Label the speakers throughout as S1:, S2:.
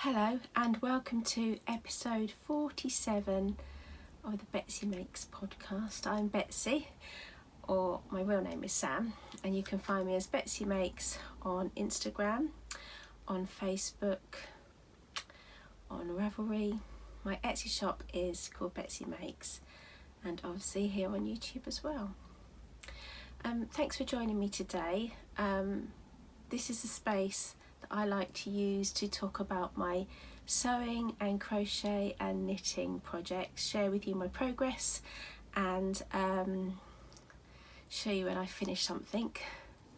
S1: Hello and welcome to episode 47 of the Betsymakes podcast. I'm Betsy, or my real name is Sam, and you can find me as Betsymakes on Instagram, on Facebook, on Ravelry. My Etsy shop is called Betsymakes, and obviously here on YouTube as well. Thanks for joining me today. This is a space that I like to use to talk about my sewing and crochet and knitting projects, share with you my progress, and show you when I finish something,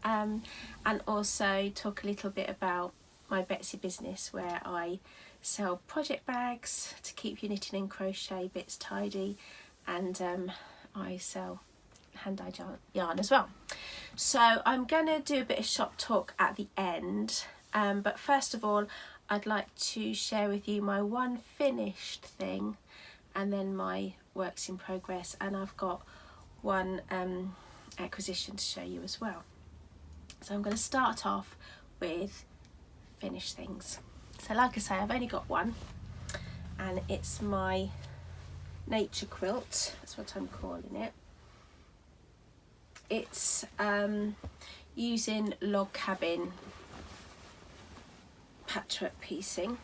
S1: and also talk a little bit about my Betsy business, where I sell project bags to keep your knitting and crochet bits tidy, and I sell hand-dyed yarn as well. So I'm going to do a bit of shop talk at the end, but first of all I'd like to share with you my one finished thing and then my works in progress, and I've got one acquisition to show you as well. So I'm going to start off with finished things. So like I say, I've only got one, and it's my nature quilt. That's what I'm calling it. It's using log cabin patchwork piecing,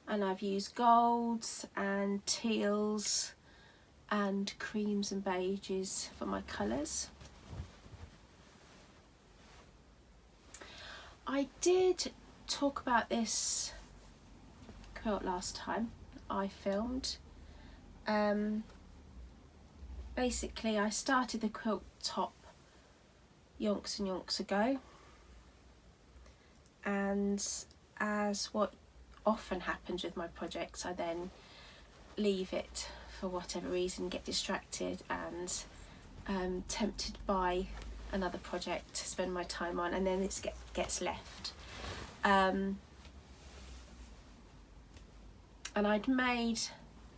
S1: and I've used golds and teals and creams and beiges for my colours. I did talk about this quilt last time I filmed. Basically I started the quilt top yonks and yonks ago, and as what often happens with my projects, I then leave it for whatever reason, get distracted and tempted by another project to spend my time on, and then it gets left. And I'd made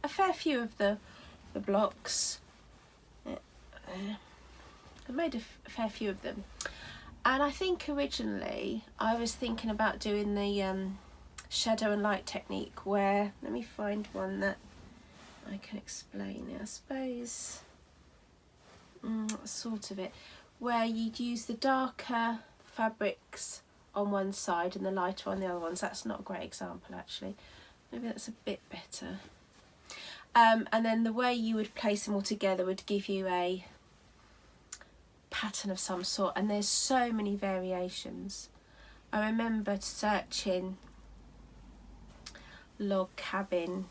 S1: a fair few of the blocks. I made a fair few of them, and I think originally I was thinking about doing the shadow and light technique, where, let me find one that I can explain it, I suppose, sort of it, where you'd use the darker fabrics on one side and the lighter on the other ones. That's not a great example actually, maybe that's a bit better. And then the way you would place them all together would give you a pattern of some sort, and there's so many variations. I remember searching log cabin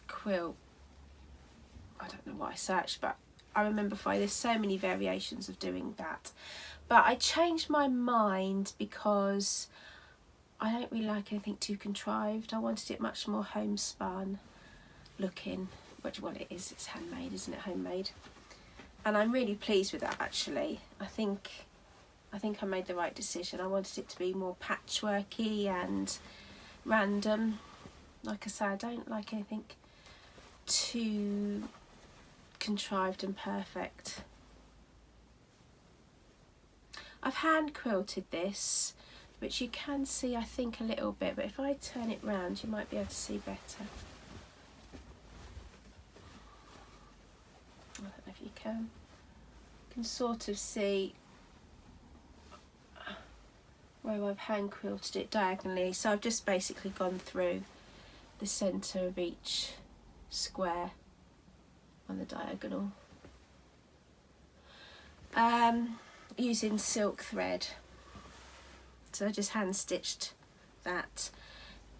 S1: quilt, I don't know what I searched, but I remember finding there's so many variations of doing that. But I changed my mind because I don't really like anything too contrived. I wanted it much more homespun looking, which, well, it is, it's handmade, isn't it, homemade, and I'm really pleased with that actually. I think I made the right decision. I wanted it to be more patchworky and random. Like I say, I don't like anything too contrived and perfect. I've hand quilted this, which you can see I think a little bit, but if I turn it round you might be able to see better. I don't know if you can sort of see where I've hand quilted it diagonally. So I've just basically gone through the centre of each square on the diagonal, using silk thread. So I just hand stitched that.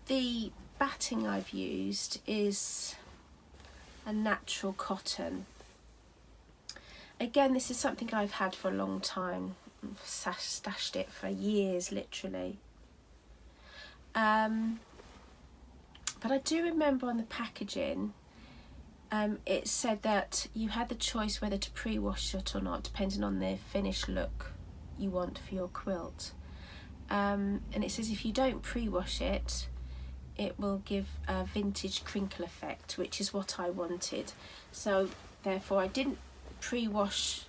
S1: The batting I've used is a natural cotton. Again, this is something I've had for a long time. I've stashed it for years, literally. But I do remember on the packaging, it said that you had the choice whether to pre-wash it or not, depending on the finished look you want for your quilt. And it says if you don't pre-wash it, it will give a vintage crinkle effect, which is what I wanted. So therefore I didn't pre-wash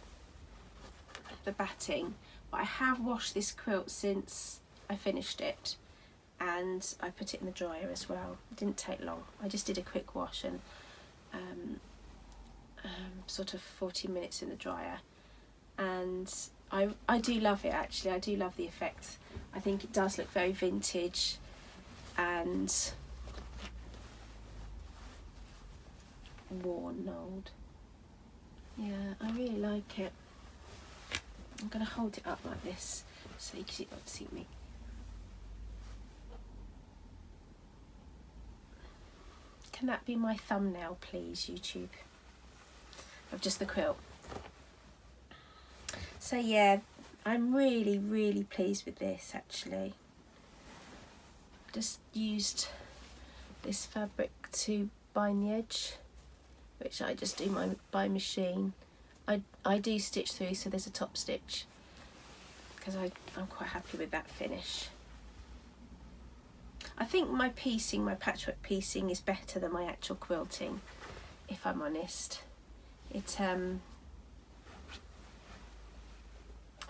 S1: the batting, but I have washed this quilt since I finished it, and I put it in the dryer as well. It didn't take long. I just did a quick wash and sort of 40 minutes in the dryer, and I do love it actually. I do love the effect. I think it does look very vintage and worn and old. Yeah, I really like it. I'm going to hold it up like this so you can see me. Can that be my thumbnail, please, YouTube? Of just the quilt. So yeah, I'm really, really pleased with this actually. Just used this fabric to bind the edge, which I just do by machine. I do stitch through, so there's a top stitch, because I'm quite happy with that finish. I think my piecing, my patchwork piecing, is better than my actual quilting, if I'm honest. It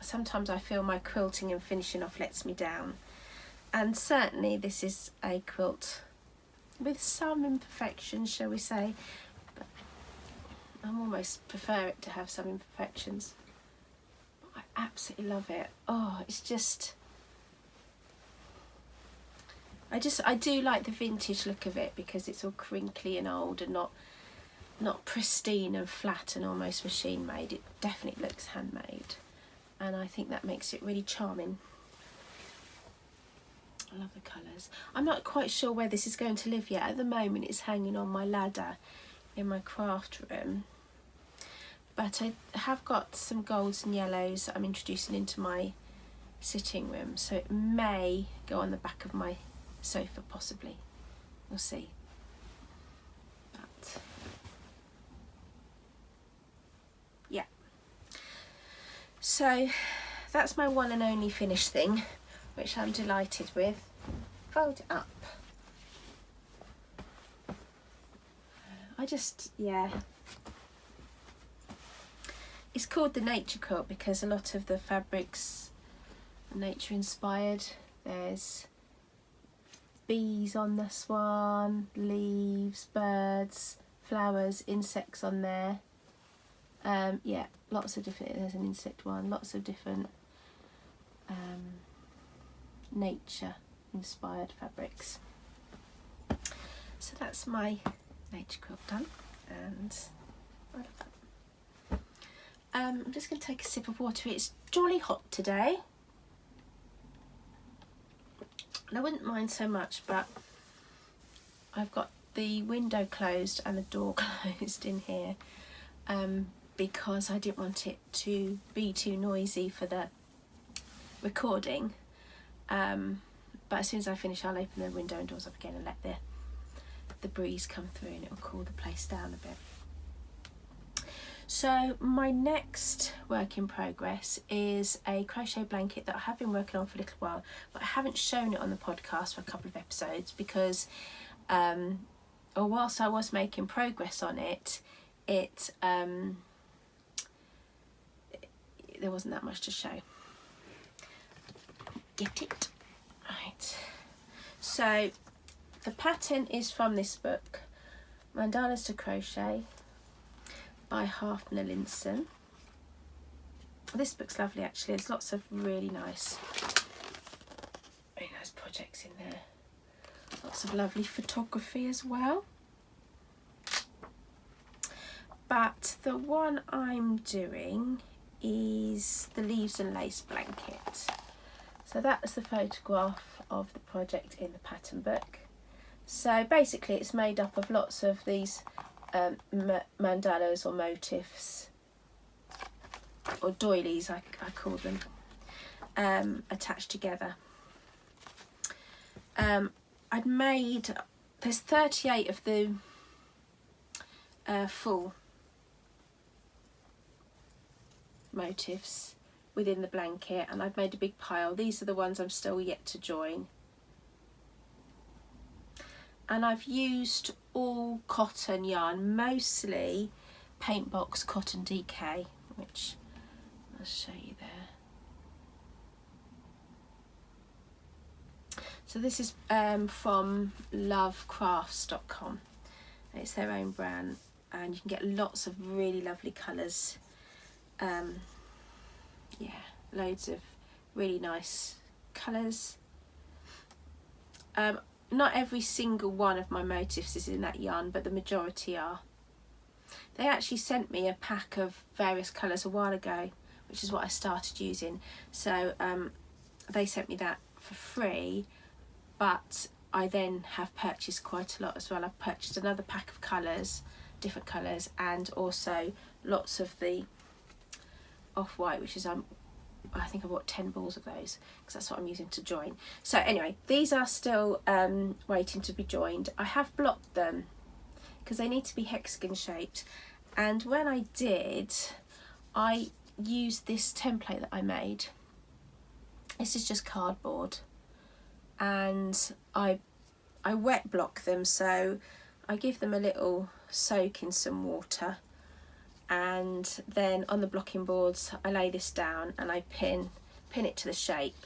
S1: sometimes I feel my quilting and finishing off lets me down, and certainly this is a quilt with some imperfections, shall we say, but I almost prefer it to have some imperfections. I absolutely love it. Oh, it's just, I do like the vintage look of it, because it's all crinkly and old and not pristine and flat and almost machine made. It definitely looks handmade, and I think that makes it really charming. I love the colours. I'm not quite sure where this is going to live yet. At the moment it's hanging on my ladder in my craft room, but I have got some golds and yellows that I'm introducing into my sitting room, so it may go on the back of my sofa possibly. We'll see. But yeah, so that's my one and only finished thing, which I'm delighted with. Fold it up. Yeah, it's called the nature quilt because a lot of the fabrics are nature inspired. There's bees on this one, leaves, birds, flowers, insects on there. Yeah, lots of different, there's an insect one, lots of different nature inspired fabrics. So that's my nature quilt done, and I love that. I'm just going to take a sip of water. It's jolly hot today, and I wouldn't mind so much, but I've got the window closed and the door closed in here, because I didn't want it to be too noisy for the recording. But as soon as I finish, I'll open the window and doors up again and let the breeze come through, and it'll cool the place down a bit. So my next work in progress is a crochet blanket that I have been working on for a little while, but I haven't shown it on the podcast for a couple of episodes because whilst I was making progress on it, there wasn't that much to show. Get it? Right. So the pattern is from this book, Mandalas to Crochet by Hafner Linson. This book's lovely actually. There's lots of really nice projects in there. Lots of lovely photography as well. But the one I'm doing is the Leaves and Lace blanket. So that's the photograph of the project in the pattern book. So basically it's made up of lots of these mandalas or motifs, or doilies I call them, attached together. I'd made, there's 38 of the full motifs within the blanket, and I've made a big pile. These are the ones I'm still yet to join, and I've used all cotton yarn, mostly paint box cotton DK, which I'll show you there. So this is from lovecrafts.com. It's their own brand, and you can get lots of really lovely colours. Yeah, loads of really nice colours. Not every single one of my motifs is in that yarn, but the majority are. They actually sent me a pack of various colours a while ago, which is what I started using. So they sent me that for free, but I then have purchased quite a lot as well. I've purchased another pack of colours, different colours, and also lots of the off-white, which is I think I bought 10 balls of those because that's what I'm using to join. So anyway, these are still waiting to be joined. I have blocked them because they need to be hexagon shaped, and when I did, I used this template that I made. This is just cardboard, and I wet block them, so I give them a little soak in some water, and then on the blocking boards I lay this down and I pin it to the shape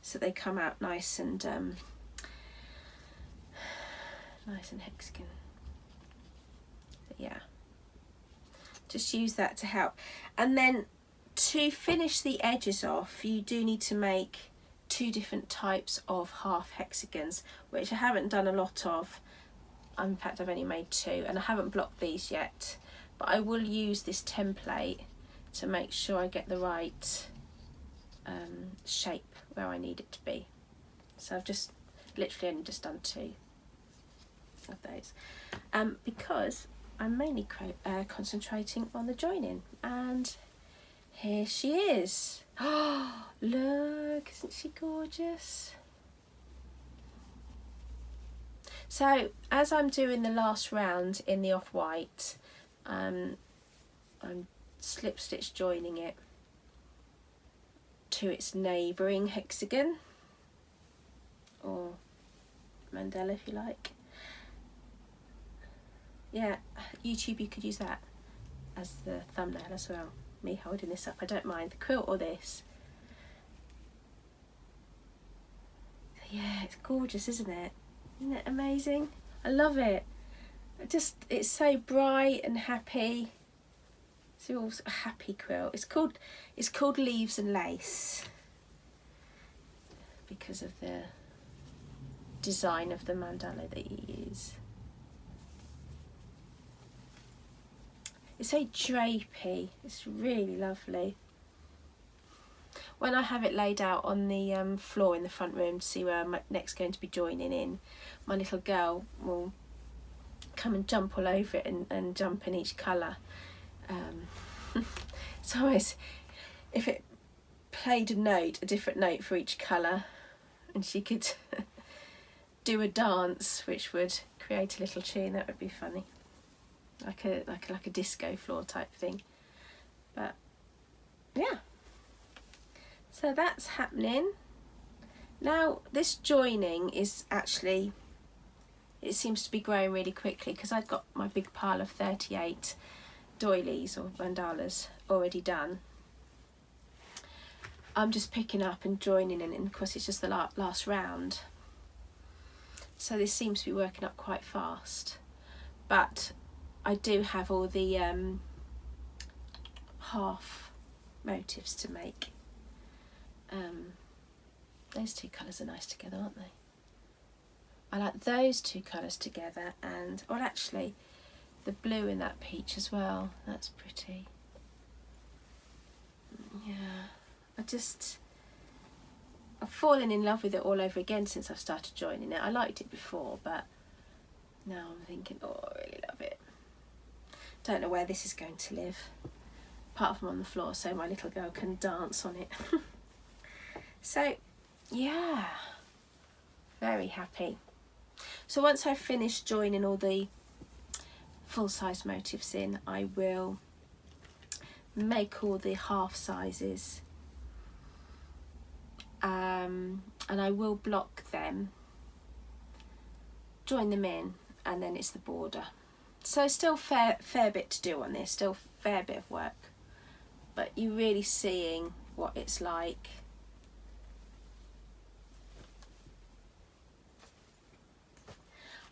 S1: so they come out nice and hexagon. But yeah, just use that to help. And then to finish the edges off, you do need to make 2 different types of half hexagons, which I haven't done a lot of. In fact, I've only made 2, and I haven't blocked these yet, but I will use this template to make sure I get the right shape where I need it to be. So I've just literally only just done 2 of those, because I'm mainly concentrating on the joining. And here she is. Oh, look, isn't she gorgeous? So as I'm doing the last round in the off-white, I'm slip stitch joining it to its neighbouring hexagon, or mandala if you like. Yeah, YouTube, you could use that as the thumbnail as well, me holding this up. I don't mind, the quilt or this. Yeah, it's gorgeous, isn't it? Isn't it amazing? I love it. It's so bright and happy. It's all a happy quilt. It's called Leaves and Lace because of the design of the mandala that you use. It's very drapey. It's really lovely. When I have it laid out on the floor in the front room to see where I'm next going to be joining in, my little girl will come and jump all over it and jump in each colour. It's almost, if it played a different note for each colour, and she could do a dance which would create a little tune, that would be funny. Like a disco floor type thing. But yeah. So that's happening. Now this joining is actually, it seems to be growing really quickly because I've got my big pile of 38 doilies or mandalas already done. I'm just picking up and joining in, and of course it's just the last round. So this seems to be working up quite fast. But I do have all the half motifs to make. Those 2 colours are nice together, aren't they? I like those 2 colours together, and well, actually the blue in that peach as well. That's pretty. Yeah, I've fallen in love with it all over again since I've started joining it. I liked it before, but now I'm thinking, oh, I really love it. Don't know where this is going to live, apart from on the floor so my little girl can dance on it. So yeah, very happy. So once I've finished joining all the full-size motifs in, I will make all the half sizes, and I will block them, join them in, and then it's the border. So still fair bit to do on this, still fair bit of work, but you're really seeing what it's like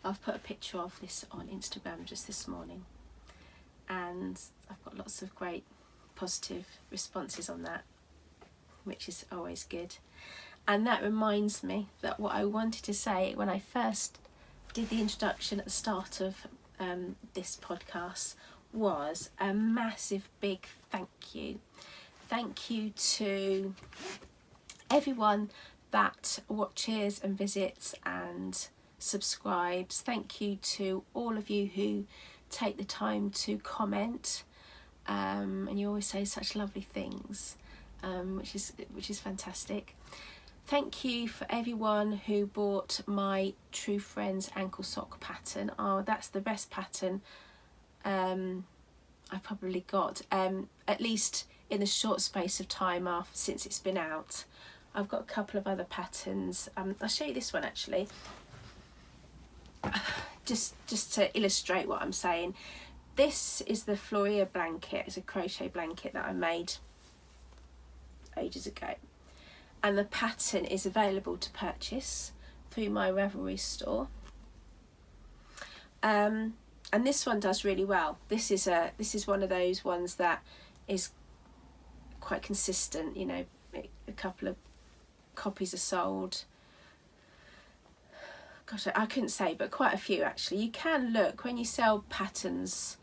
S1: I've put a picture of this on Instagram just this morning, and I've got lots of great positive responses on that, which is always good. And that reminds me that what I wanted to say when I first did the introduction at the start of this podcast was a massive big thank you. Thank you to everyone that watches and visits and subscribes. Thank you to all of you who take the time to comment, and you always say such lovely things, which is fantastic. Thank you for everyone who bought my True Friends ankle sock pattern. Oh, that's the best pattern I probably got, at least in the short space of time since it's been out. I've got a couple of other patterns. I'll show you this one actually, just to illustrate what I'm saying. This is the Floria blanket. It's a crochet blanket that I made ages ago, and the pattern is available to purchase through my Ravelry store. And this one does really well. This is one of those ones that is quite consistent. You know, a couple of copies are sold. Gosh, I couldn't say, but quite a few actually. You can look when you sell patterns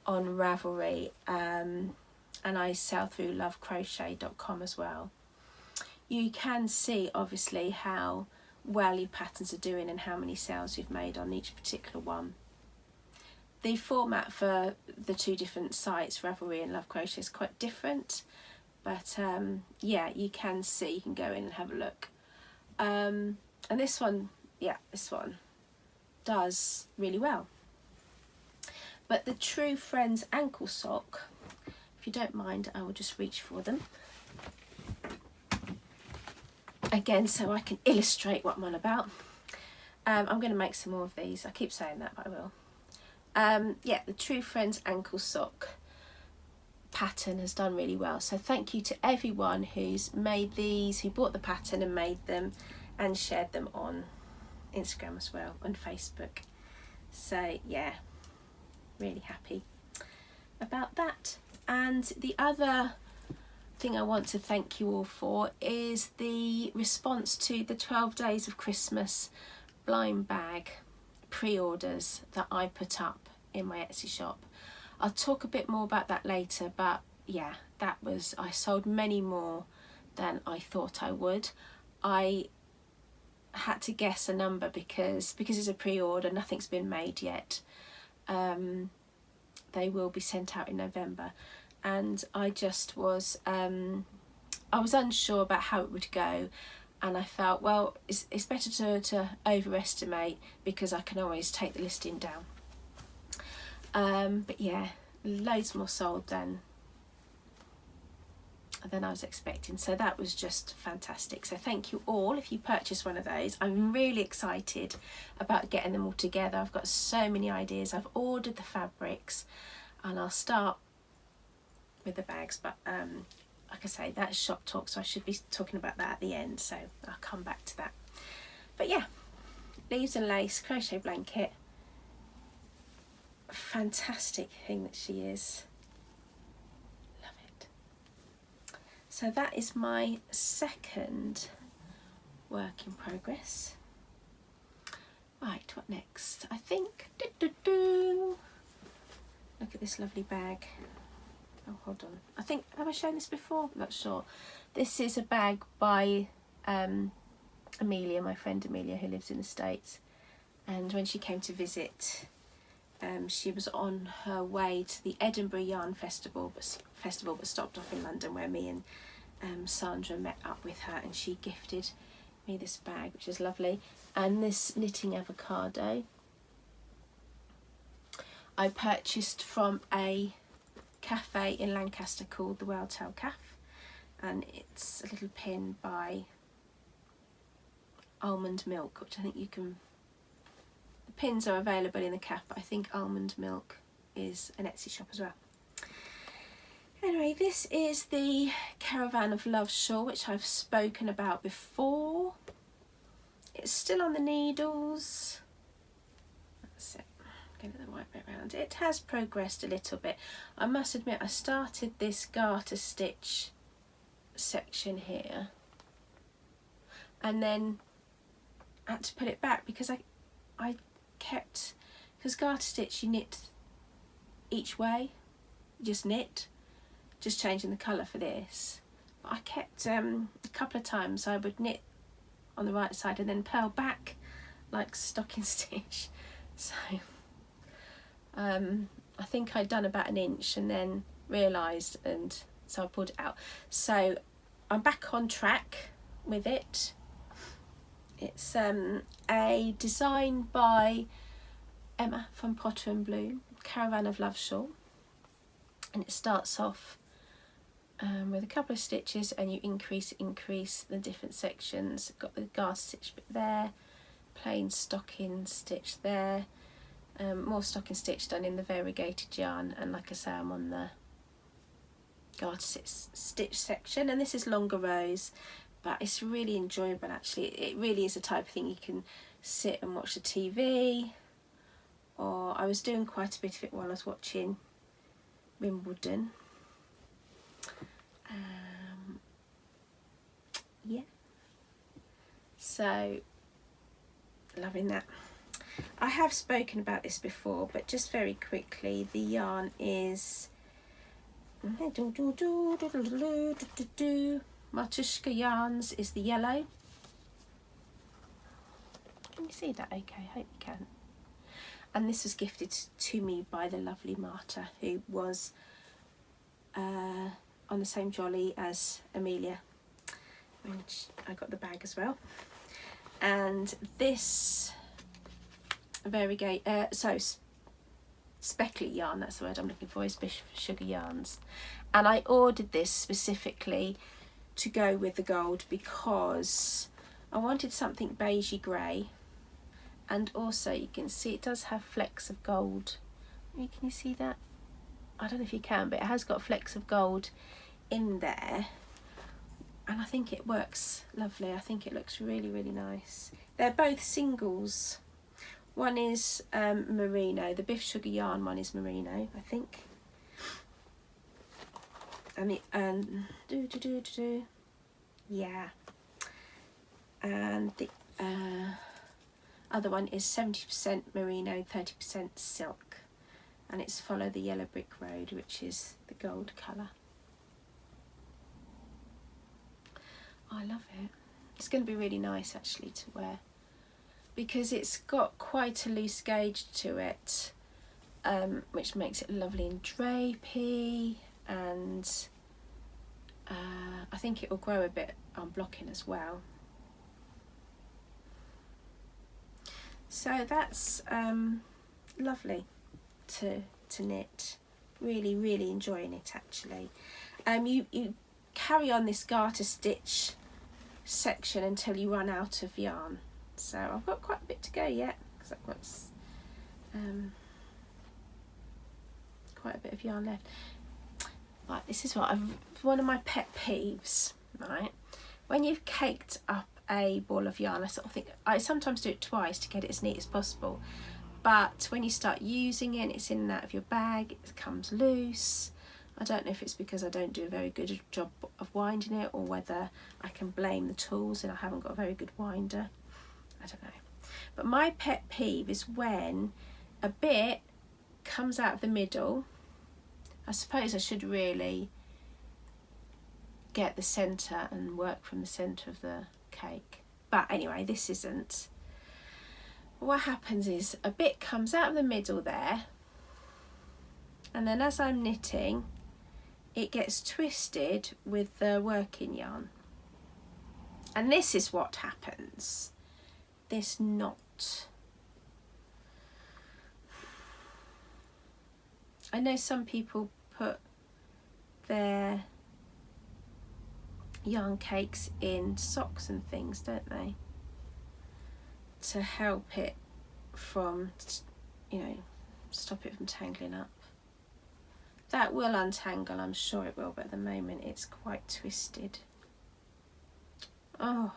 S1: on Ravelry, and I sell through lovecrochet.com as well. You can see obviously how well your patterns are doing and how many sales you've made on each particular one. The format for the two different sites, Ravelry and Love Crochet, is quite different, but yeah, you can see, you can go in and have a look. And this one, yeah, this one does really well. But the True Friends ankle sock, if you don't mind, I will just reach for them again so I can illustrate what I'm on about. I'm going to make some more of these. I keep saying that, but I will. Yeah, the True Friends ankle sock pattern has done really well. So thank you to everyone who's made these, who bought the pattern and made them and shared them on Instagram as well, and Facebook. So yeah, really happy about that. And the other thing I want to thank you all for is the response to the 12 Days of Christmas blind bag pre-orders that I put up in my Etsy shop. I'll talk a bit more about that later, but yeah, I sold many more than I thought I would. I had to guess a number because it's a pre-order, nothing's been made yet. They will be sent out in November, and I just was I was unsure about how it would go, and I felt, well, it's better to overestimate because I can always take the listing down. But yeah, loads more sold than I was expecting, so that was just fantastic. So thank you all if you purchase one of those. I'm really excited about getting them all together. I've got so many ideas. I've ordered the fabrics and I'll start with the bags, but like I say, that's shop talk, so I should be talking about that at the end, so I'll come back to that. But yeah, Leaves and Lace crochet blanket, fantastic thing that she is. Love it. So that is my second work in progress. Right, what next? I think look at this lovely bag. Oh, hold on. I think, have I shown this before? I'm not sure. This is a bag by Amelia, my friend Amelia, who lives in the States. And when she came to visit, she was on her way to the Edinburgh Yarn Festival, but stopped off in London, where me and Sandra met up with her, and she gifted me this bag, which is lovely. And this knitting avocado I purchased from a cafe in Lancaster called the Welltail Cafe, and it's a little pin by Almond Milk, which I think you can, the pins are available in the cafe, but I think Almond Milk is an Etsy shop as well. Anyway, this is the Caravan of Love shawl, which I've spoken about before. It's still on the needles. That's it. Get it the right way around. It has progressed a little bit. I must admit, I started this garter stitch section here and then had to put it back because I kept, because garter stitch you knit each way, just knit, just changing the colour for this. But I kept a couple of times I would knit on the right side and then purl back like stocking stitch. So I think I'd done about an inch and then realised, and so I pulled it out. So I'm back on track with it. It's a design by Emma from Potter and Bloom, Caravan of Love shawl, and it starts off with a couple of stitches and you increase the different sections. Got the garter stitch bit there, plain stocking stitch there, more stocking stitch done in the variegated yarn, and like I say, I'm on the garter stitch section, and this is longer rows, but it's really enjoyable actually. It really is the type of thing you can sit and watch the TV, or I was doing quite a bit of it while I was watching Wimbledon. Yeah, so loving that. I have spoken about this before, but just very quickly, the yarn is Matushka Yarns is the yellow. Can you see that okay? I hope you can. And this was gifted to me by the lovely Marta, who was on the same jolly as Amelia when I got the bag as well. And this speckly yarn, that's the word I'm looking for, is Sugar Yarns, and I ordered this specifically to go with the gold because I wanted something beigey grey, and also you can see it does have flecks of gold. Can you see that? I don't know if you can, but it has got flecks of gold in there, and I think it works lovely. I think it looks really, really nice. They're both singles. One is merino, the Biff Sugar Yarn one is merino, I think. And yeah. And the other one is 70% merino, 30% silk, and it's Follow the Yellow Brick Road, which is the gold colour. I love it. It's going to be really nice actually to wear, because it's got quite a loose gauge to it, which makes it lovely and drapey, and I think it will grow a bit on blocking as well. So that's lovely to knit. Really, really enjoying it actually. You carry on this garter stitch section until you run out of yarn. So I've got quite a bit to go yet, because I've got quite a bit of yarn left. Right, this is one of my pet peeves, right? When you've caked up a ball of yarn, I sort of think, I sometimes do it twice to get it as neat as possible, but when you start using it, it's in and out of your bag, it comes loose. I don't know if it's because I don't do a very good job of winding it, or whether I can blame the tools and I haven't got a very good winder. I don't know. But my pet peeve is when a bit comes out of the middle. I suppose I should really get the centre and work from the centre of the cake. But anyway, this isn't. What happens is a bit comes out of the middle there, and then as I'm knitting, it gets twisted with the working yarn. And this is what happens. This knot. I know some people put their yarn cakes in socks and things, don't they, to help it from, you know, stop it from tangling up. That will untangle, I'm sure it will, but at the moment it's quite twisted. Oh.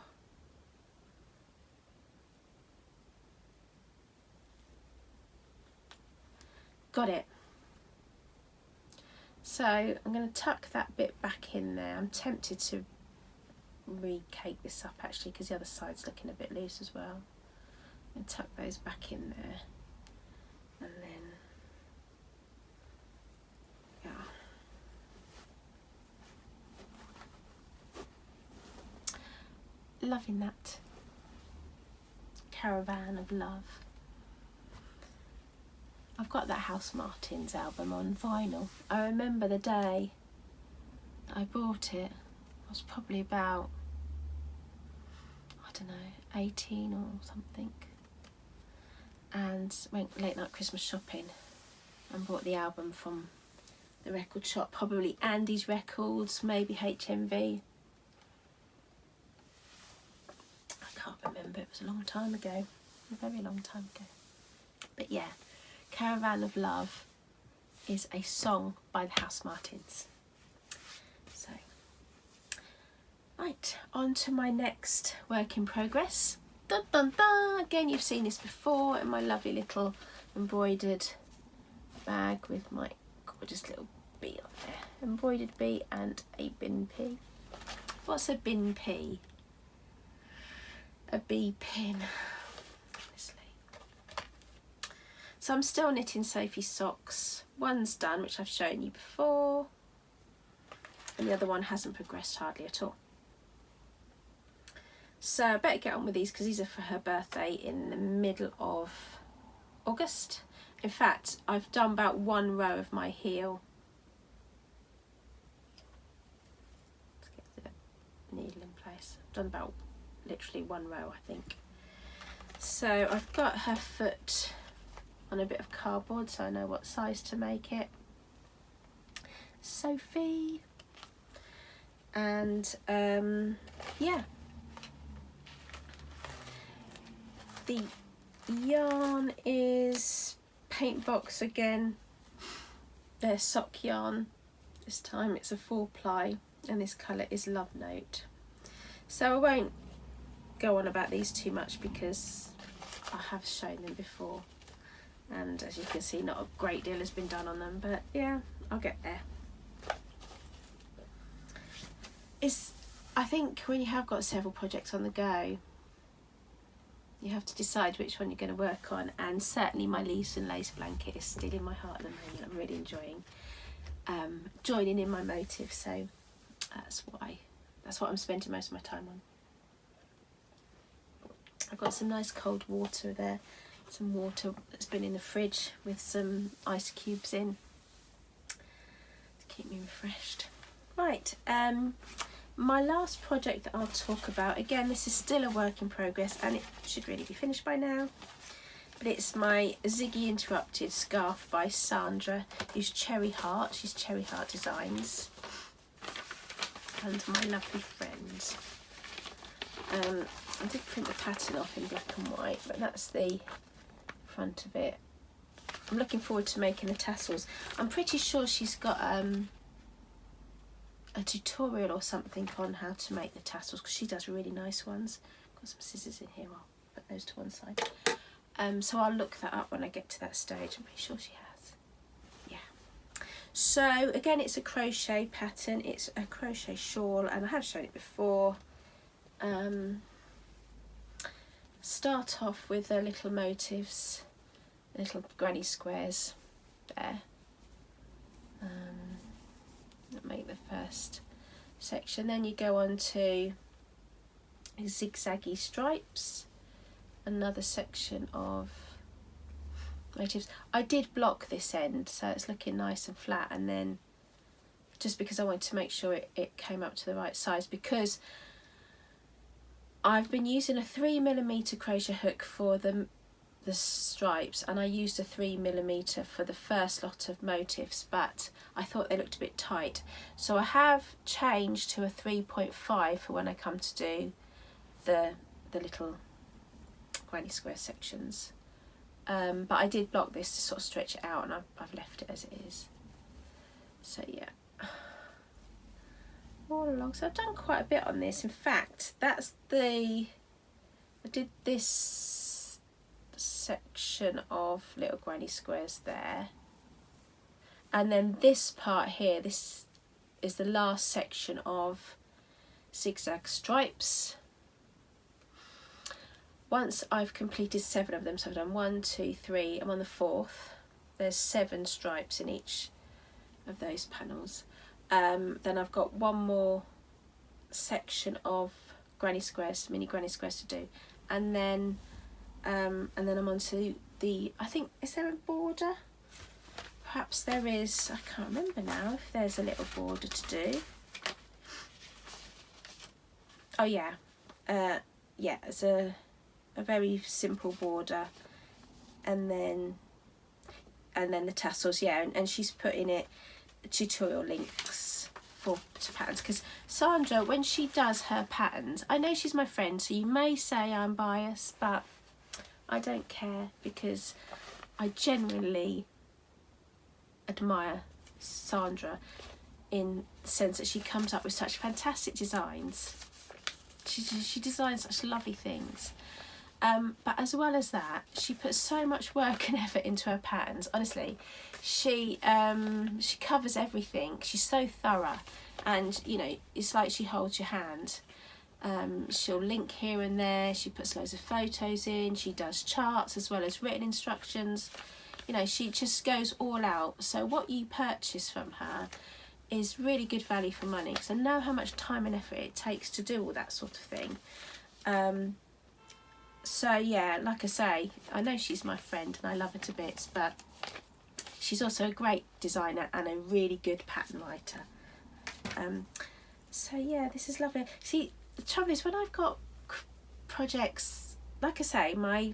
S1: got it. So I'm going to tuck that bit back in there. I'm tempted to re-cake this up actually because the other side's looking a bit loose as well. And tuck those back in there, and then loving that caravan of love. I've got that House Martins album on vinyl. I remember the day I bought it. I was probably about, I don't know, 18 or something, and went late night Christmas shopping and bought the album from the record shop, probably Andy's Records, maybe HMV. I can't remember, it was a long time ago, a very long time ago. But yeah, Caravan of Love is a song by the House Martins. So, right, on to my next work in progress. Dun dun dun! Again, you've seen this before in my lovely little embroidered bag with my gorgeous little bee on there. Embroidered bee and a bin pea. What's a bin pea? A bee pin, obviously. So I'm still knitting Sophie's socks. One's done, which I've shown you before, and the other one hasn't progressed hardly at all. So I better get on with these because these are for her birthday in the middle of August. In fact, I've done about one row of my heel. Let's get the needle in place. I've done about literally one row, I think. So I've got her foot on a bit of cardboard so I know what size to make it. Sophie. And yeah. The yarn is Paint Box again. Their sock yarn. This time it's a 4-ply and this colour is Love Note. So I won't go on about these too much because I have shown them before, and as you can see not a great deal has been done on them, but yeah, I'll get there. I think when you have got several projects on the go, you have to decide which one you're going to work on, and certainly my Leaves and Lace blanket is still in my heart at the moment. I'm really enjoying joining in my motifs, so that's what I'm spending most of my time on. I've got some nice cold water there, some water that's been in the fridge with some ice cubes in to keep me refreshed. Right, my last project that I'll talk about, again this is still a work in progress and it should really be finished by now, but it's my Ziggy Interrupted scarf by Sandra, who's Cherry Heart. She's Cherry Heart Designs and my lovely friend. I did print the pattern off in black and white, but that's the front of it. I'm looking forward to making the tassels. I'm pretty sure she's got a tutorial or something on how to make the tassels because she does really nice ones. Got some scissors in here, I'll put those to one side. So I'll look that up when I get to that stage. I'm pretty sure she has. Yeah. So again, it's a crochet pattern. It's a crochet shawl, and I have shown it before. Start off with the little motifs, little granny squares there. Make the first section, then you go on to zigzaggy stripes, another section of motifs. I did block this end so it's looking nice and flat, and then just because I wanted to make sure it came up to the right size, because I've been using a 3mm crochet hook for the stripes, and I used a 3mm for the first lot of motifs, but I thought they looked a bit tight, so I have changed to a 3.5 for when I come to do the little granny square sections. But I did block this to sort of stretch it out, and I've left it as it is. So yeah, all along. So I've done quite a bit on this. In fact, I did this section of little granny squares there, And then this part here, this is the last section of zigzag stripes. Once I've completed 7 of them, so I've done 1, 2, 3, I'm on the 4th. There's 7 stripes in each of those panels. Then I've got one more section of granny squares, mini granny squares to do, and then I'm on to the, I think, is there a border? Perhaps there is, I can't remember now if there's a little border to do. Oh yeah, yeah, it's a very simple border, and then the tassels, yeah, and she's put in it tutorial links to patterns, because Sandra, when she does her patterns, I know she's my friend, so you may say I'm biased, but I don't care, because I genuinely admire Sandra in the sense that she comes up with such fantastic designs. She designs such lovely things. But as well as that, she puts so much work and effort into her patterns. Honestly, she covers everything. She's so thorough, and you know, it's like she holds your hand. She'll link here and there. She puts loads of photos in. She does charts as well as written instructions. You know, she just goes all out. So what you purchase from her is really good value for money, because I know how much time and effort it takes to do all that sort of thing. So yeah, like I say, I know she's my friend and I love her to bits, but she's also a great designer and a really good pattern writer. So yeah, this is lovely. See, the trouble is, when I've got projects, like I say, my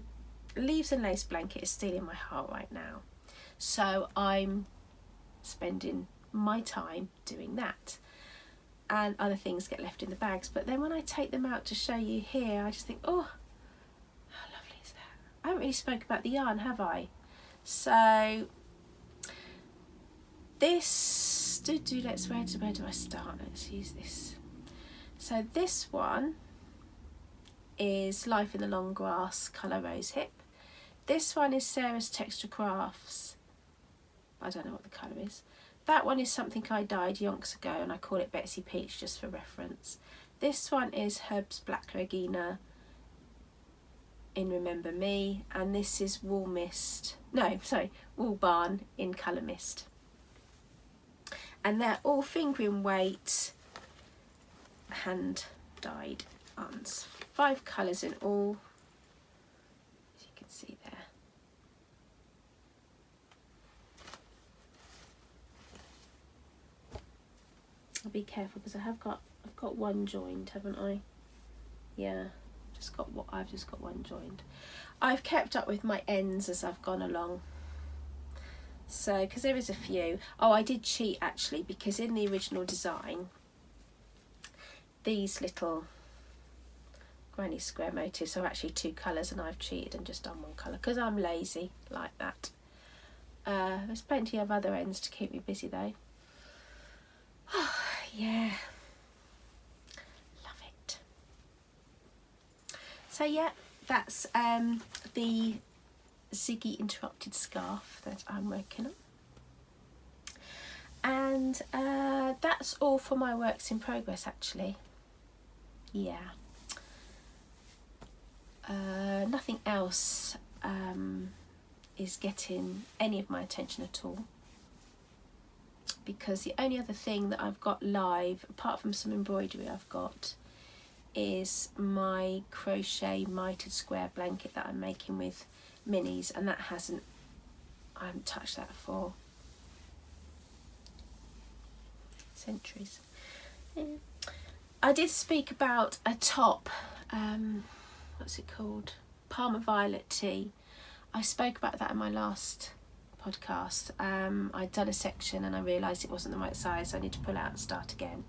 S1: leaves and lace blanket is stealing my heart right now, so I'm spending my time doing that, and other things get left in the bags. But then when I take them out to show you here, I just think, oh, how lovely is that? I haven't really spoke about the yarn, have I? So this, where do I start? Let's use this. So this one is Life in the Long Grass colour rose hip. This one is Sarah's Texture Crafts. I don't know what the colour is. That one is something I dyed yonks ago, and I call it Betsy Peach just for reference. This one is Herb's Black Regina in Remember Me, and this is Wool Barn in Colour Mist. And they're all fingering weight, hand dyed yarns. 5 colours in all, as you can see there. I'll be careful because I've got one joined, haven't I? Yeah, I've just got one joined. I've kept up with my ends as I've gone along. So, because there is a few. Oh, I did cheat actually, because in the original design, these little granny square motifs are actually 2 colours, and I've cheated and just done 1 colour because I'm lazy like that. There's plenty of other ends to keep me busy though. Oh, yeah, love it. So yeah, that's the Ziggy Interrupted scarf that I'm working on, and that's all for my works in progress actually. Yeah, nothing else is getting any of my attention at all, because the only other thing that I've got live, apart from some embroidery I've got, is my crochet mitered square blanket that I'm making with minis, and that I haven't touched that for centuries. Yeah. I did speak about a top, what's it called? Parma Violet tea. I spoke about that in my last podcast. I'd done a section and I realised it wasn't the right size, so I need to pull out and start again.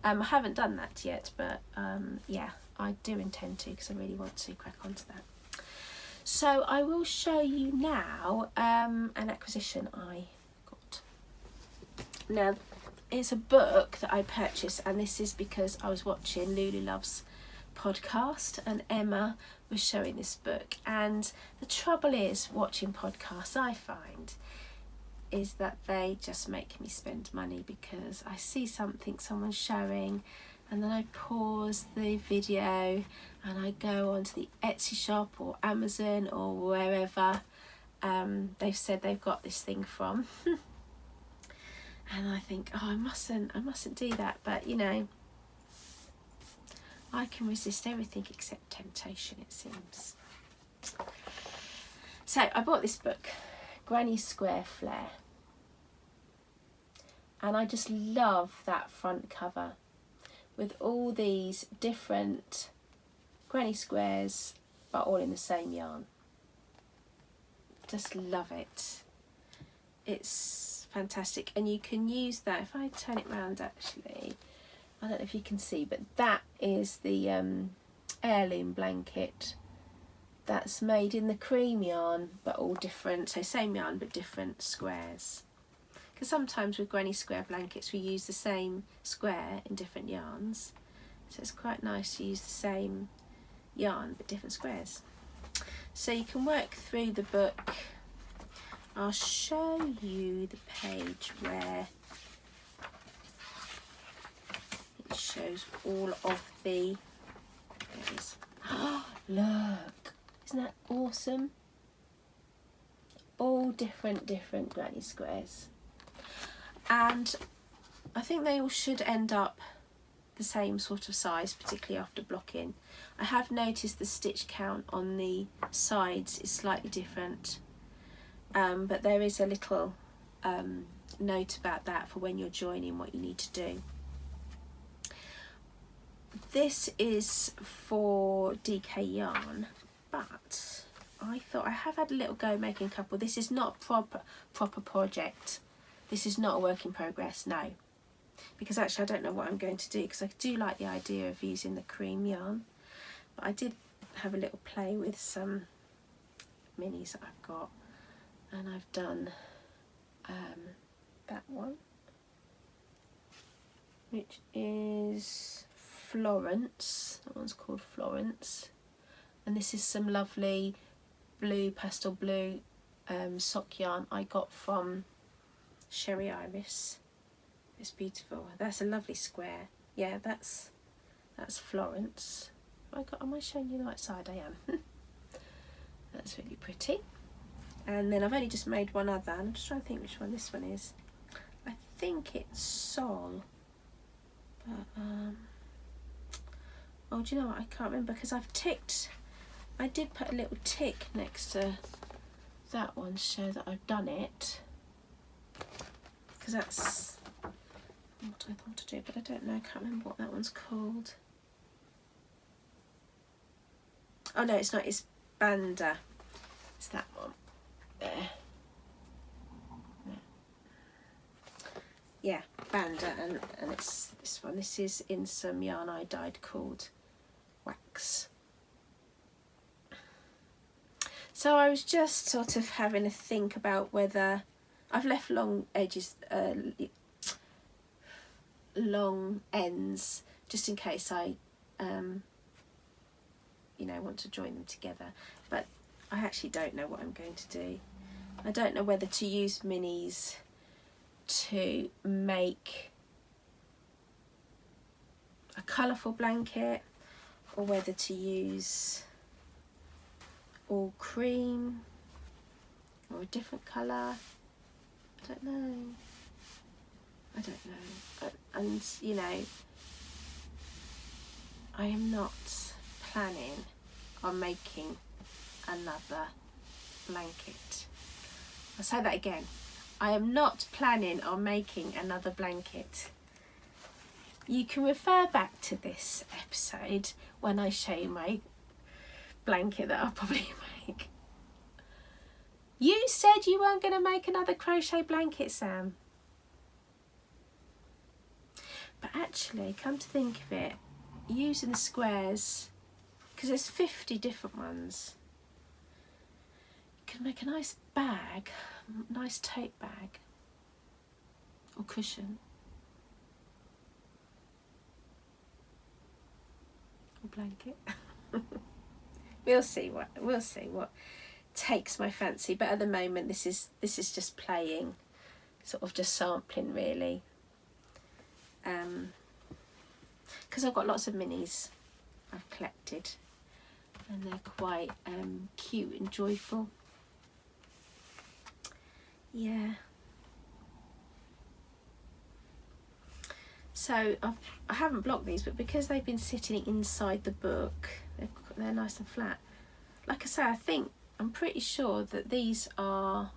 S1: I haven't done that yet, but yeah, I do intend to, because I really want to crack onto that. So I will show you now an acquisition I got. Now, it's a book that I purchased, and this is because I was watching Lulu Love's podcast and Emma was showing this book. And the trouble is, watching podcasts, I find, is that they just make me spend money, because I see something someone's showing and then I pause the video and I go onto the Etsy shop or Amazon or wherever they've said they've got this thing from. And I think, oh, I mustn't do that, but you know, I can resist everything except temptation, it seems. So I bought this book, Granny Square Flair, and I just love that front cover with all these different granny squares but all in the same yarn. Just love it. It's fantastic, and you can use that. If I turn it round, actually, I don't know if you can see, but that is the heirloom blanket that's made in the cream yarn, but all different, so same yarn but different squares. Because sometimes with granny square blankets we use the same square in different yarns, so it's quite nice to use the same yarn but different squares. So you can work through the book. I'll show you the page where it shows all of the, there it is. Oh, look, isn't that awesome? All different granny squares. And I think they all should end up the same sort of size, particularly after blocking. I have noticed the stitch count on the sides is slightly different, but there is a little note about that for when you're joining what you need to do. This is for DK yarn, but I thought, I have had a little go making a couple. This is not a proper project. This is not a work in progress, no. Because actually I don't know what I'm going to do, because I do like the idea of using the cream yarn. But I did have a little play with some minis that I've got. And I've done that one, which is Florence. That one's called Florence. And this is some lovely blue, pastel blue sock yarn I got from Sherry Iris. It's beautiful. That's a lovely square. Yeah, that's Florence. Am I showing you the right side? I am. That's really pretty. And then I've only just made one other, and I'm just trying to think which one this one is. I think it's Sol. But oh, do you know what? I can't remember, because I've ticked. I did put a little tick next to that one to show that I've done it, because that's what I thought to do, but I don't know. I can't remember what that one's called. Oh no, it's not. It's Banda. It's that one. There. Yeah, Banda, and it's this one. This is in some yarn I dyed called Wax. So I was just sort of having a think about whether I've left long edges, long ends, just in case I, you know, want to join them together. But I actually don't know what I'm going to do. I don't know whether to use minis to make a colourful blanket, or whether to use all cream or a different colour. I don't know. And you know, I am not planning on making another blanket. I'll say that again. I am not planning on making another blanket. You can refer back to this episode when I show you my blanket that I'll probably make. You said you weren't going to make another crochet blanket, Sam. But actually, come to think of it, using the squares, because there's 50 different ones, you can make a nice bag, nice tote bag or cushion or blanket. We'll see what takes my fancy, but at the moment this is just playing. sort of just sampling really, because I've got lots of minis I've collected and they're quite cute and joyful. Yeah. So I haven't blocked these, but because they've been sitting inside the book, they're nice and flat. Like I say, I'm pretty sure that these are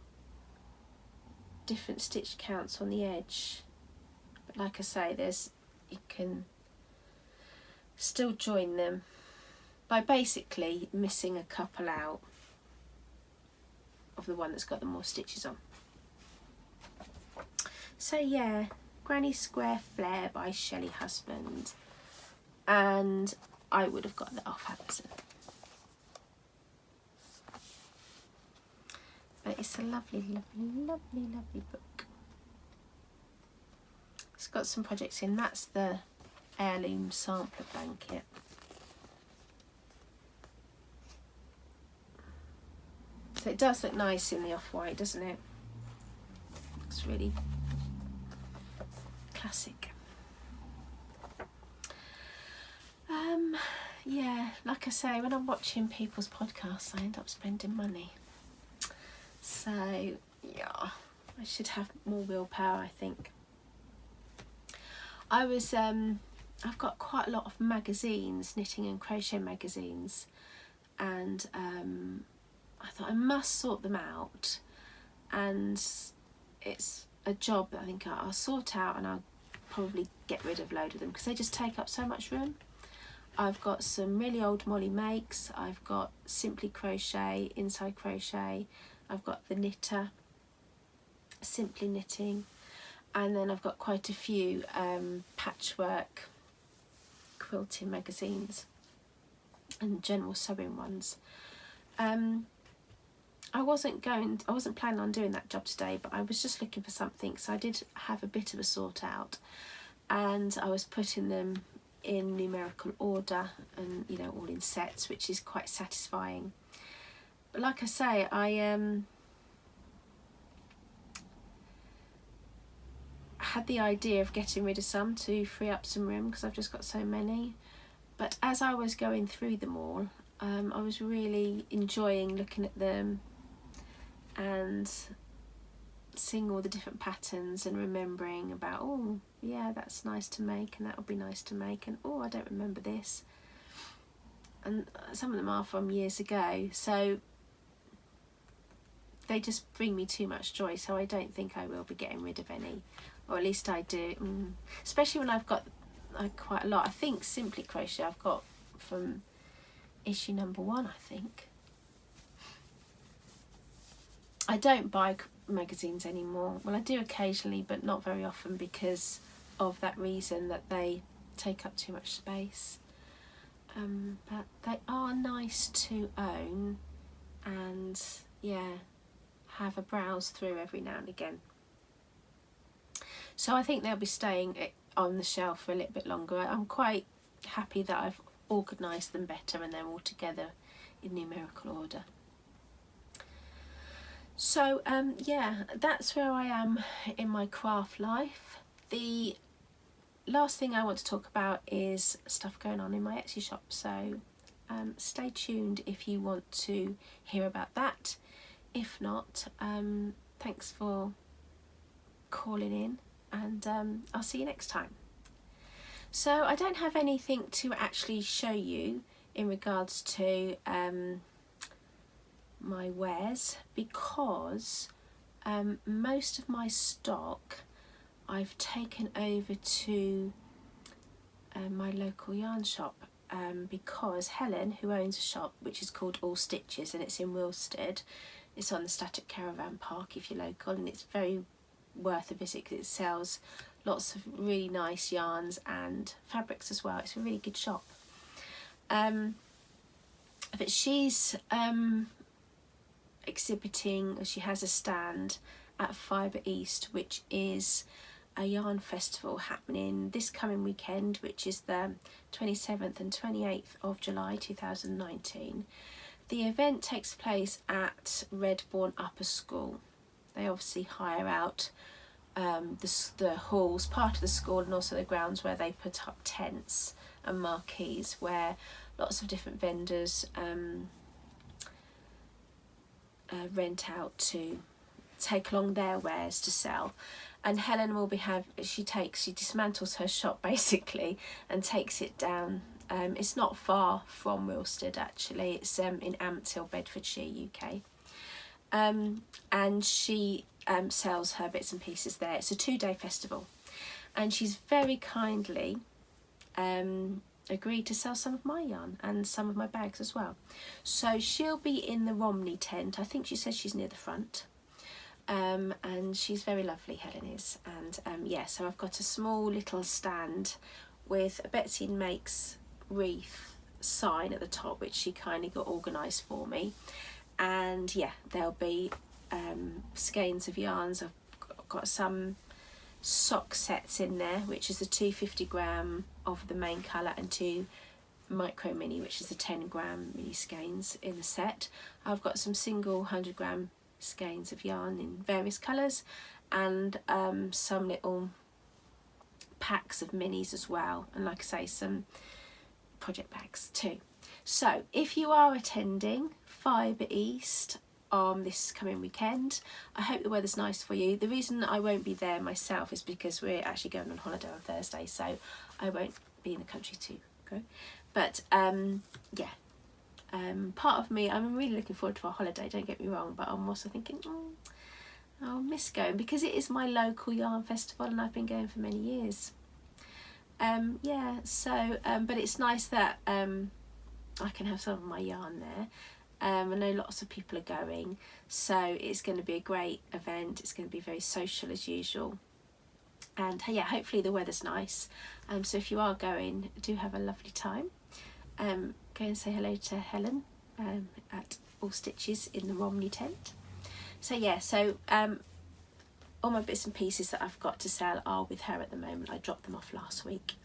S1: different stitch counts on the edge. But like I say, you can still join them by basically missing a couple out of the one that's got the more stitches on. So yeah, Granny Square Flare by Shelley Husband, and I would have got that off Amazon. But it's a lovely, lovely, lovely, lovely book. It's got some projects in. That's the heirloom sampler blanket. So it does look nice in the off-white, doesn't it? Looks really classic. Yeah, like I say, when I'm watching people's podcasts, I end up spending money. So yeah, I should have more willpower, I think. I've got quite a lot of magazines, knitting and crochet magazines, and I thought I must sort them out, and it's a job that I think I'll sort out, and I'll probably get rid of a load of them because they just take up so much room. I've got some really old Molly Makes, I've got Simply Crochet, Inside Crochet, I've got The Knitter, Simply Knitting, and then I've got quite a few patchwork quilting magazines and general sewing ones. I wasn't planning on doing that job today, but I was just looking for something, so I did have a bit of a sort out, and I was putting them in numerical order and, you know, all in sets, which is quite satisfying. But like I say, I had the idea of getting rid of some to free up some room because I've just got so many. But as I was going through them all, I was really enjoying looking at them and seeing all the different patterns and remembering about, oh yeah, that's nice to make, and that would be nice to make, and oh, I don't remember this. And some of them are from years ago, so they just bring me too much joy, so I don't think I will be getting rid of any, or at least I do, especially when I've got quite a lot. I think Simply Crochet I've got from issue number 1, I think. I don't buy magazines anymore. Well, I do occasionally, but not very often because of that reason, that they take up too much space. But they are nice to own and, yeah, have a browse through every now and again. So I think they'll be staying on the shelf for a little bit longer. I'm quite happy that I've organised them better and they're all together in numerical order. So yeah, that's where I am in my craft life. The last thing I want to talk about is stuff going on in my Etsy shop, so stay tuned if you want to hear about that. If not, thanks for calling in, and I'll see you next time. So I don't have anything to actually show you in regards to my wares, because most of my stock I've taken over to my local yarn shop, because Helen, who owns a shop which is called All Stitches, and it's in Wilstead, it's on the Static Caravan Park if you're local, and it's very worth a visit because it sells lots of really nice yarns and fabrics as well. It's a really good shop. But she's exhibiting, she has a stand at Fibre East, which is a yarn festival happening this coming weekend, which is the 27th and 28th of July 2019. The event takes place at Redbourne Upper School. They obviously hire out the halls, part of the school, and also the grounds where they put up tents and marquees where lots of different vendors rent out to take along their wares to sell. And Helen will she dismantles her shop basically and takes it down. It's not far from Wilstead actually, it's in Ampthill, Bedfordshire, UK. And she sells her bits and pieces there. It's a 2-day festival, and she's very kindly agreed to sell some of my yarn and some of my bags as well. So she'll be in the Romney tent. I think she says she's near the front. And she's very lovely, Helen is. And yeah, so I've got a small little stand with a Betsymakes wreath sign at the top, which she kindly got organised for me. And yeah, there'll be skeins of yarns. I've got some sock sets in there, which is the 250g of the main colour and 2 micro mini, which is the 10g mini skeins in the set. I've got some single 100g skeins of yarn in various colours, and some little packs of minis as well, and like I say, some project bags too. So if you are attending Fibre East on this coming weekend, I hope the weather's nice for you. The reason I won't be there myself is because we're actually going on holiday on Thursday, so I won't be in the country to go. But yeah, part of me, I'm really looking forward to our holiday, don't get me wrong, but I'm also thinking, I'll miss going, because it is my local yarn festival and I've been going for many years. Yeah, so but it's nice that I can have some of my yarn there. I know lots of people are going, so it's going to be a great event. It's going to be very social as usual, and yeah, hopefully the weather's nice. So if you are going, do have a lovely time. Go and say hello to Helen at All Stitches in the Romney tent. So yeah, so all my bits and pieces that I've got to sell are with her at the moment. I dropped them off last week.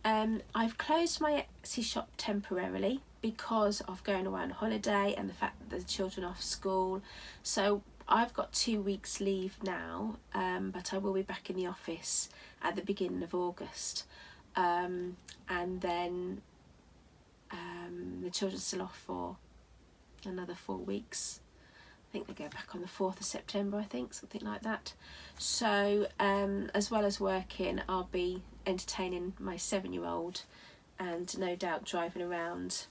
S1: I've closed my Etsy shop temporarily because of going away on holiday and the fact that the children are off school. So I've got 2 weeks leave now, but I will be back in the office at the beginning of August. And then the children are still off for another 4 weeks. I think they go back on the 4th of September, I think, something like that. So as well as working, I'll be entertaining my 7-year-old and no doubt driving around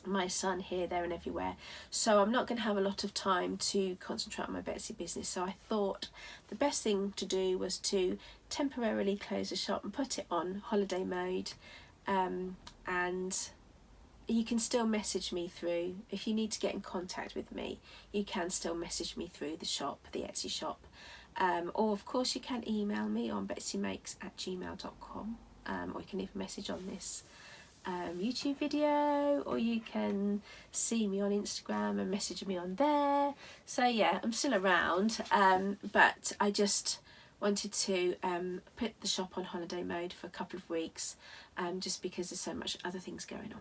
S1: my son here, there and everywhere. So I'm not going to have a lot of time to concentrate on my Betsy business. So I thought the best thing to do was to temporarily close the shop and put it on holiday mode. And you can still message me through, if you need to get in contact with me, you can still message me through the shop, the Etsy shop. Or of course you can email me on betsymakes@gmail.com, or you can leave a message on this YouTube video, or you can see me on Instagram and message me on there. So yeah, I'm still around, but I just wanted to put the shop on holiday mode for a couple of weeks, just because there's so much other things going on.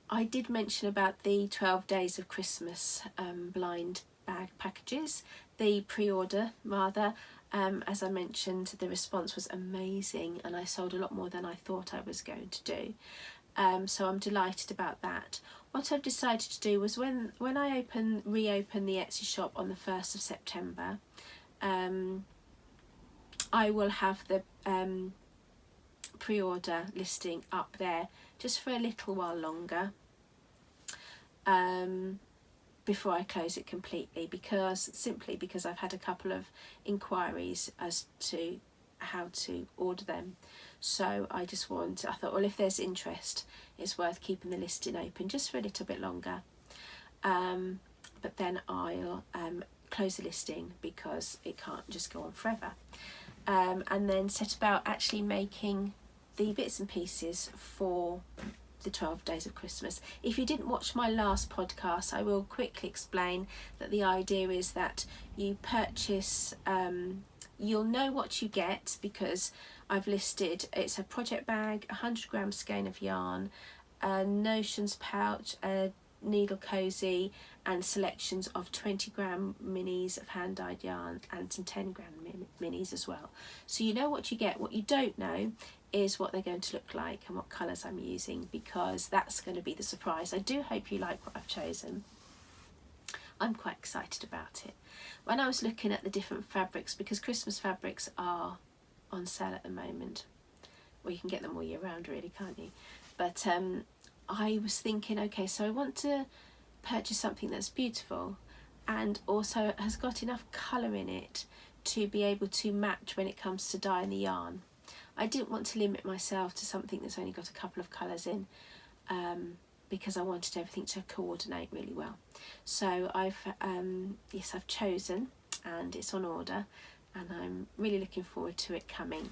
S1: I did mention about the 12 Days of Christmas blind bag packages, the pre-order rather. As I mentioned, the response was amazing and I sold a lot more than I thought I was going to do. So I'm delighted about that. What I've decided to do was when I reopen the Etsy shop on the 1st of September, I will have the pre-order listing up there just for a little while longer, before I close it completely, simply because I've had a couple of inquiries as to how to order them. So I thought, well, if there's interest, it's worth keeping the listing open just for a little bit longer. But then I'll close the listing because it can't just go on forever. And then set about actually making the bits and pieces for the 12 Days of Christmas. If you didn't watch my last podcast, I will quickly explain that the idea is that you purchase, you'll know what you get because I've listed, it's a project bag, 100g skein of yarn, a notions pouch, a needle cozy and selections of 20-gram minis of hand-dyed yarn and some 10-gram minis as well. So you know what you get. What you don't know is what they're going to look like and what colours I'm using, because that's going to be the surprise. I do hope you like what I've chosen. I'm quite excited about it. When I was looking at the different fabrics, because Christmas fabrics are on sale at the moment, well, you can get them all year round really, can't you? But I was thinking, okay, so I want to purchase something that's beautiful and also has got enough colour in it to be able to match when it comes to dyeing the yarn. I didn't want to limit myself to something that's only got a couple of colours in, because I wanted everything to coordinate really well. So I've chosen, and it's on order, and I'm really looking forward to it coming.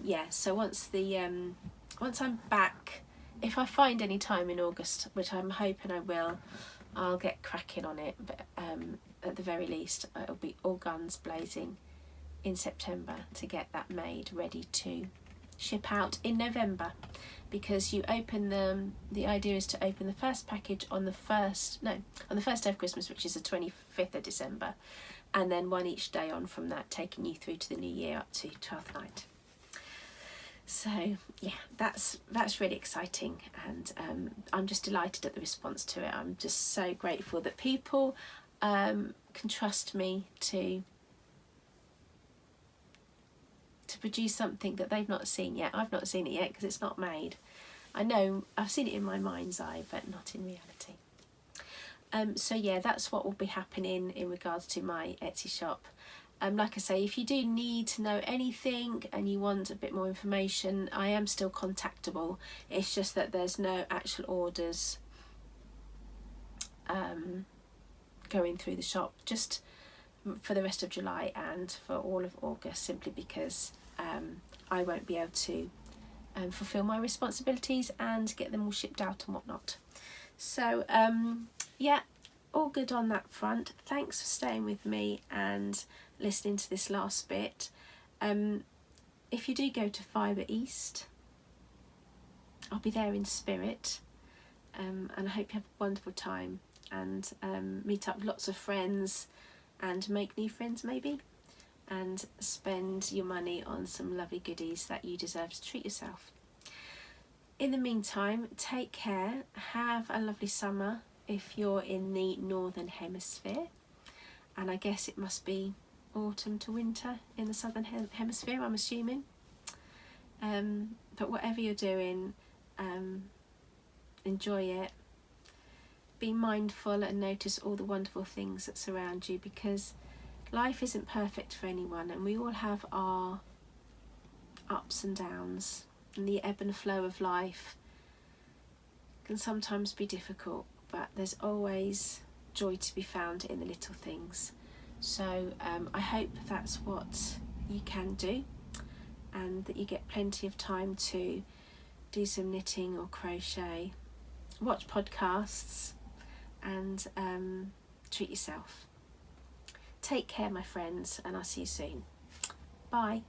S1: Yeah, so once I'm back, if I find any time in August, which I'm hoping I will, I'll get cracking on it. But at the very least, it'll be all guns blazing in September to get that made ready to ship out in November, because you open them. The idea is to open the first package on the first day of Christmas, which is the 25th of December, and then one each day on from that, taking you through to the new year up to 12th night. So yeah, that's really exciting, and I'm just delighted at the response to it. I'm just so grateful that people can trust me to produce something that they've not seen yet. I've not seen it yet because it's not made. I know I've seen it in my mind's eye, but not in reality. So yeah, that's what will be happening in regards to my Etsy shop. Like I say, if you do need to know anything and you want a bit more information, I am still contactable. It's just that there's no actual orders going through the shop just for the rest of July and for all of August, simply because I won't be able to fulfill my responsibilities and get them all shipped out and whatnot. So yeah, all good on that front. Thanks for staying with me and listening to this last bit. If you do go to Fibre East, I'll be there in spirit, and I hope you have a wonderful time and meet up with lots of friends and make new friends maybe, and spend your money on some lovely goodies that you deserve to treat yourself. In the meantime, take care, have a lovely summer if you're in the northern hemisphere, and I guess it must be autumn to winter in the southern hemisphere, I'm assuming. But whatever you're doing, enjoy it. Be mindful and notice all the wonderful things that surround you, because life isn't perfect for anyone, and we all have our ups and downs, and the ebb and flow of life can sometimes be difficult, but there's always joy to be found in the little things. So I hope that's what you can do, and that you get plenty of time to do some knitting or crochet, watch podcasts, and treat yourself. Take care, my friends, and I'll see you soon. Bye.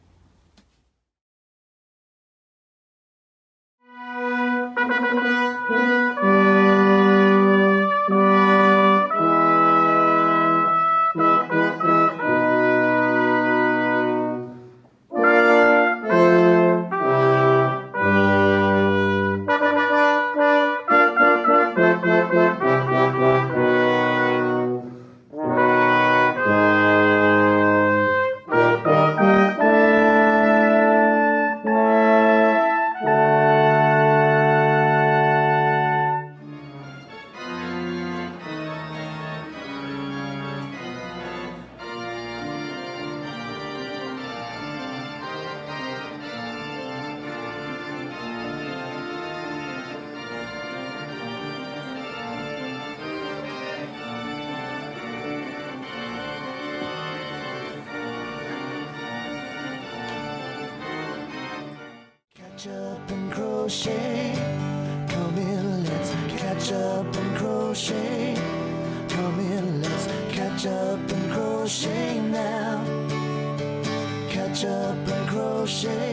S2: Catch up and crochet. Come in, let's catch up and crochet. Come in, let's catch up and crochet now. Catch up and crochet.